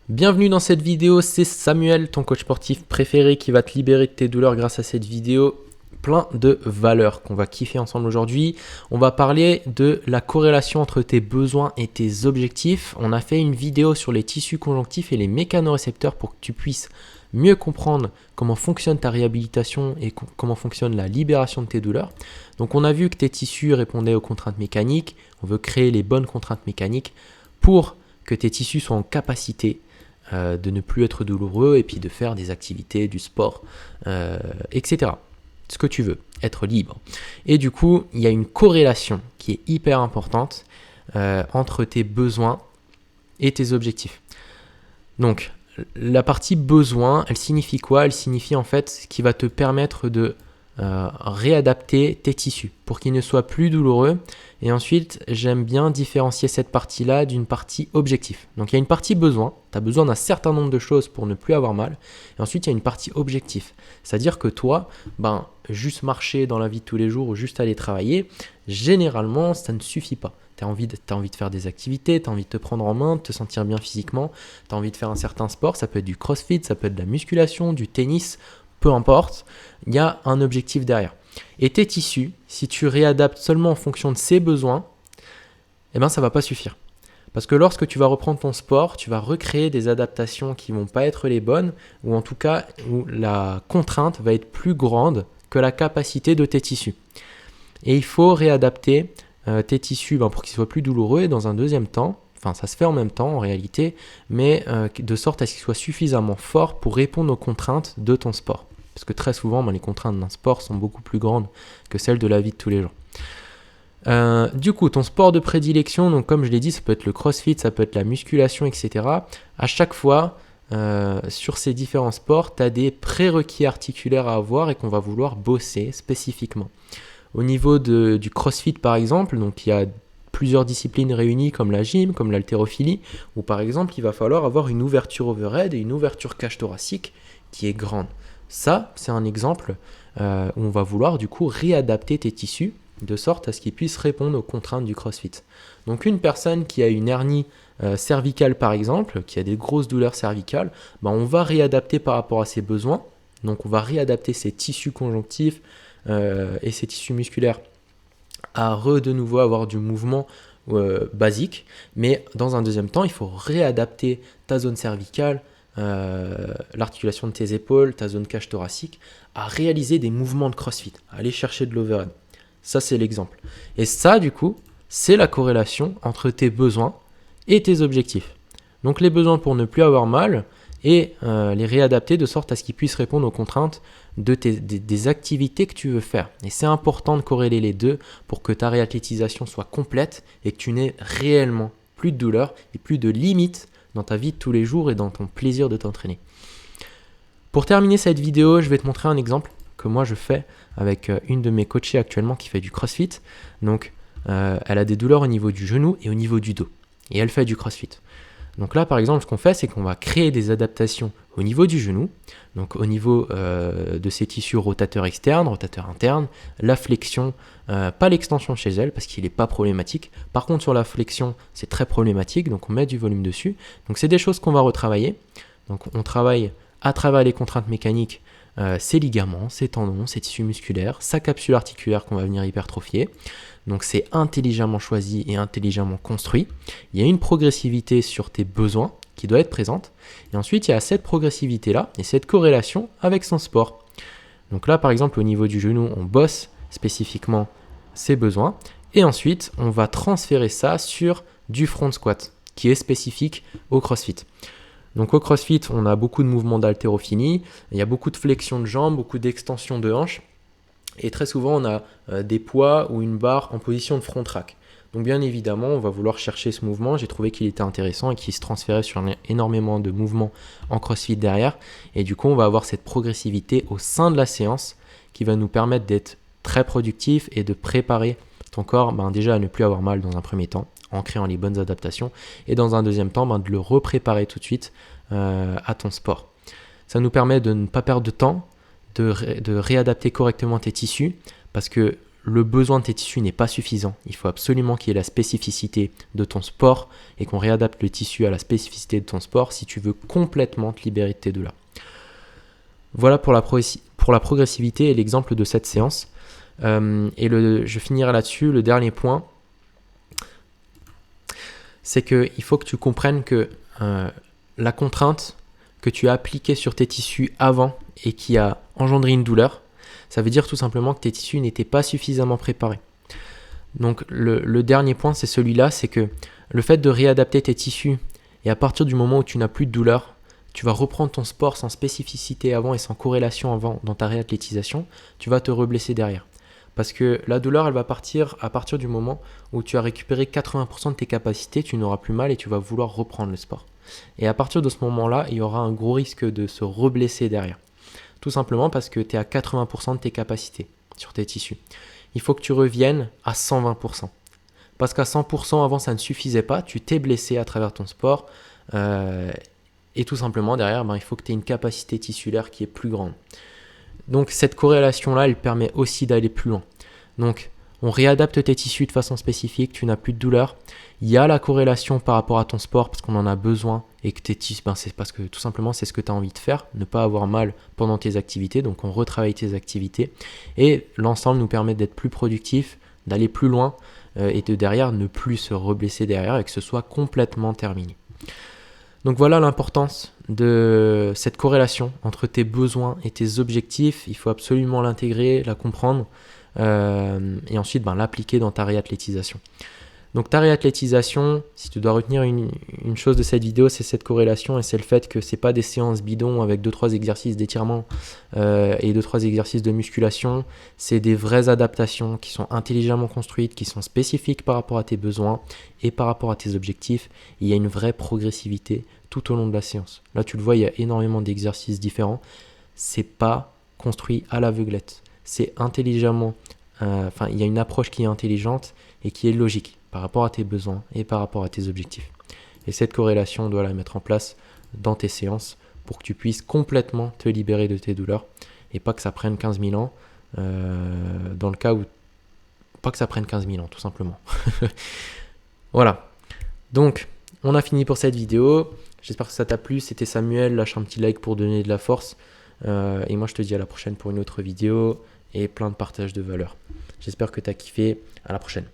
Bienvenue dans cette vidéo, c'est Samuel, ton coach sportif préféré qui va te libérer de tes douleurs grâce à cette vidéo plein de valeurs qu'on va kiffer ensemble aujourd'hui. On va parler de la corrélation entre tes besoins et tes objectifs. On a fait une vidéo sur les tissus conjonctifs et les mécanorécepteurs pour que tu puisses mieux comprendre comment fonctionne ta réhabilitation et comment fonctionne la libération de tes douleurs. Donc on a vu que tes tissus répondaient aux contraintes mécaniques. On veut créer les bonnes contraintes mécaniques pour que tes tissus soient en capacité de ne plus être douloureux et puis de faire des activités, du sport, etc. Ce que tu veux, être libre. Et du coup, il y a une corrélation qui est hyper importante entre tes besoins et tes objectifs. Donc, la partie besoin, elle signifie quoi? Elle signifie en fait ce qui va te permettre de réadapter tes tissus pour qu'ils ne soient plus douloureux. Et ensuite, j'aime bien différencier cette partie-là d'une partie objectif. Donc, il y a une partie besoin. Tu as besoin d'un certain nombre de choses pour ne plus avoir mal. Et ensuite, il y a une partie objectif. C'est-à-dire que toi, juste marcher dans la vie de tous les jours ou juste aller travailler, généralement, ça ne suffit pas. Tu as envie de faire des activités, tu as envie de te prendre en main, de te sentir bien physiquement, tu as envie de faire un certain sport. Ça peut être du crossfit, ça peut être de la musculation, du tennis, peu importe. Il y a un objectif derrière. Et tes tissus, si tu réadaptes seulement en fonction de ses besoins, ça ne va pas suffire. Parce que lorsque tu vas reprendre ton sport, tu vas recréer des adaptations qui ne vont pas être les bonnes, ou en tout cas où la contrainte va être plus grande que la capacité de tes tissus. Et il faut réadapter tes tissus pour qu'ils soient plus douloureux et dans un deuxième temps, ça se fait en même temps en réalité, mais de sorte à ce qu'ils soient suffisamment forts pour répondre aux contraintes de ton sport. Parce que très souvent, les contraintes d'un sport sont beaucoup plus grandes que celles de la vie de tous les jours. Du coup, ton sport de prédilection, donc comme je l'ai dit, ça peut être le crossfit, ça peut être la musculation, etc. À chaque fois, sur ces différents sports, tu as des prérequis articulaires à avoir et qu'on va vouloir bosser spécifiquement. Au niveau du crossfit, par exemple, donc il y a plusieurs disciplines réunies comme la gym, comme l'haltérophilie, où par exemple, il va falloir avoir une ouverture overhead et une ouverture cage thoracique qui est grande. Ça, c'est un exemple où on va vouloir du coup réadapter tes tissus de sorte à ce qu'ils puissent répondre aux contraintes du crossfit. Donc une personne qui a une hernie cervicale par exemple, qui a des grosses douleurs cervicales, on va réadapter par rapport à ses besoins. Donc on va réadapter ses tissus conjonctifs et ses tissus musculaires à de nouveau avoir du mouvement basique. Mais dans un deuxième temps, il faut réadapter ta zone cervicale, l'articulation de tes épaules, ta zone cage thoracique, à réaliser des mouvements de crossfit, à aller chercher de l'overhead. Ça, c'est l'exemple. Et ça, du coup, c'est la corrélation entre tes besoins et tes objectifs. Donc, les besoins pour ne plus avoir mal et les réadapter de sorte à ce qu'ils puissent répondre aux contraintes des activités que tu veux faire. Et c'est important de corréler les deux pour que ta réathlétisation soit complète et que tu n'aies réellement plus de douleur et plus de limites dans ta vie de tous les jours et dans ton plaisir de t'entraîner. Pour terminer cette vidéo, je vais te montrer un exemple que moi je fais avec une de mes coachées actuellement qui fait du crossfit. Donc, elle a des douleurs au niveau du genou et au niveau du dos. Et elle fait du crossfit. Donc là, par exemple, ce qu'on fait, c'est qu'on va créer des adaptations au niveau du genou, donc au niveau de ses tissus rotateurs externes, rotateurs internes, la flexion, pas l'extension chez elle parce qu'il n'est pas problématique. Par contre, sur la flexion, c'est très problématique, donc on met du volume dessus. Donc c'est des choses qu'on va retravailler. Donc on travaille à travers les contraintes mécaniques, ses ligaments, ses tendons, ses tissus musculaires, sa capsule articulaire qu'on va venir hypertrophier. Donc c'est intelligemment choisi et intelligemment construit. Il y a une progressivité sur tes besoins qui doit être présente. Et ensuite, il y a cette progressivité-là et cette corrélation avec son sport. Donc là, par exemple, au niveau du genou, on bosse spécifiquement ses besoins. Et ensuite, on va transférer ça sur du front squat qui est spécifique au CrossFit. Donc au CrossFit, on a beaucoup de mouvements d'haltérophilie. Il y a beaucoup de flexion de jambes, beaucoup d'extension de hanches. Et très souvent, on a des poids ou une barre en position de front rack. Donc bien évidemment, on va vouloir chercher ce mouvement. J'ai trouvé qu'il était intéressant et qu'il se transférait sur énormément de mouvements en CrossFit derrière. Et du coup, on va avoir cette progressivité au sein de la séance qui va nous permettre d'être très productif et de préparer ton corps déjà à ne plus avoir mal dans un premier temps en créant les bonnes adaptations. Et dans un deuxième temps, de le repréparer tout de suite à ton sport. Ça nous permet de ne pas perdre de temps, de réadapter correctement tes tissus parce que le besoin de tes tissus n'est pas suffisant. Il faut absolument qu'il y ait la spécificité de ton sport et qu'on réadapte le tissu à la spécificité de ton sport si tu veux complètement te libérer de tes douleurs. Voilà pour la progressivité et l'exemple de cette séance. Je finirai là-dessus. Le dernier point, c'est qu'il faut que tu comprennes que la contrainte que tu as appliquée sur tes tissus avant et qui a engendré une douleur, ça veut dire tout simplement que tes tissus n'étaient pas suffisamment préparés. Donc le dernier point, c'est celui-là, c'est que le fait de réadapter tes tissus et à partir du moment où tu n'as plus de douleur, tu vas reprendre ton sport sans spécificité avant et sans corrélation avant dans ta réathlétisation, tu vas te reblesser derrière. Parce que la douleur, elle va partir à partir du moment où tu as récupéré 80% de tes capacités, tu n'auras plus mal et tu vas vouloir reprendre le sport. Et à partir de ce moment-là, il y aura un gros risque de se reblesser derrière. Tout simplement parce que tu es à 80% de tes capacités sur tes tissus. Il faut que tu reviennes à 120%. Parce qu'à 100% avant, ça ne suffisait pas, tu t'es blessé à travers ton sport. Et tout simplement, derrière, il faut que tu aies une capacité tissulaire qui est plus grande. Donc, cette corrélation-là, elle permet aussi d'aller plus loin. Donc, on réadapte tes tissus de façon spécifique, tu n'as plus de douleur. Il y a la corrélation par rapport à ton sport parce qu'on en a besoin et que tes tissus, c'est parce que tout simplement, c'est ce que tu as envie de faire, ne pas avoir mal pendant tes activités. Donc, on retravaille tes activités et l'ensemble nous permet d'être plus productif, d'aller plus loin et de derrière ne plus se reblesser derrière et que ce soit complètement terminé. Donc voilà l'importance de cette corrélation entre tes besoins et tes objectifs. Il faut absolument l'intégrer, la comprendre et ensuite l'appliquer dans ta réathlétisation. Donc ta réathlétisation, si tu dois retenir une chose de cette vidéo, c'est cette corrélation et c'est le fait que ce n'est pas des séances bidons avec 2-3 exercices d'étirement et 2-3 exercices de musculation. C'est des vraies adaptations qui sont intelligemment construites, qui sont spécifiques par rapport à tes besoins et par rapport à tes objectifs. Il y a une vraie progressivité tout au long de la séance. Là, tu le vois, il y a énormément d'exercices différents. C'est pas construit à l'aveuglette. C'est intelligemment, il y a une approche qui est intelligente et qui est logique par rapport à tes besoins et par rapport à tes objectifs. Et cette corrélation, on doit la mettre en place dans tes séances pour que tu puisses complètement te libérer de tes douleurs et pas que ça prenne 15 000 ans dans le cas où... Pas que ça prenne 15 000 ans, tout simplement. Voilà. Donc, on a fini pour cette vidéo. J'espère que ça t'a plu. C'était Samuel. Lâche un petit like pour donner de la force. Et moi, je te dis à la prochaine pour une autre vidéo et plein de partage de valeur. J'espère que tu as kiffé. À la prochaine.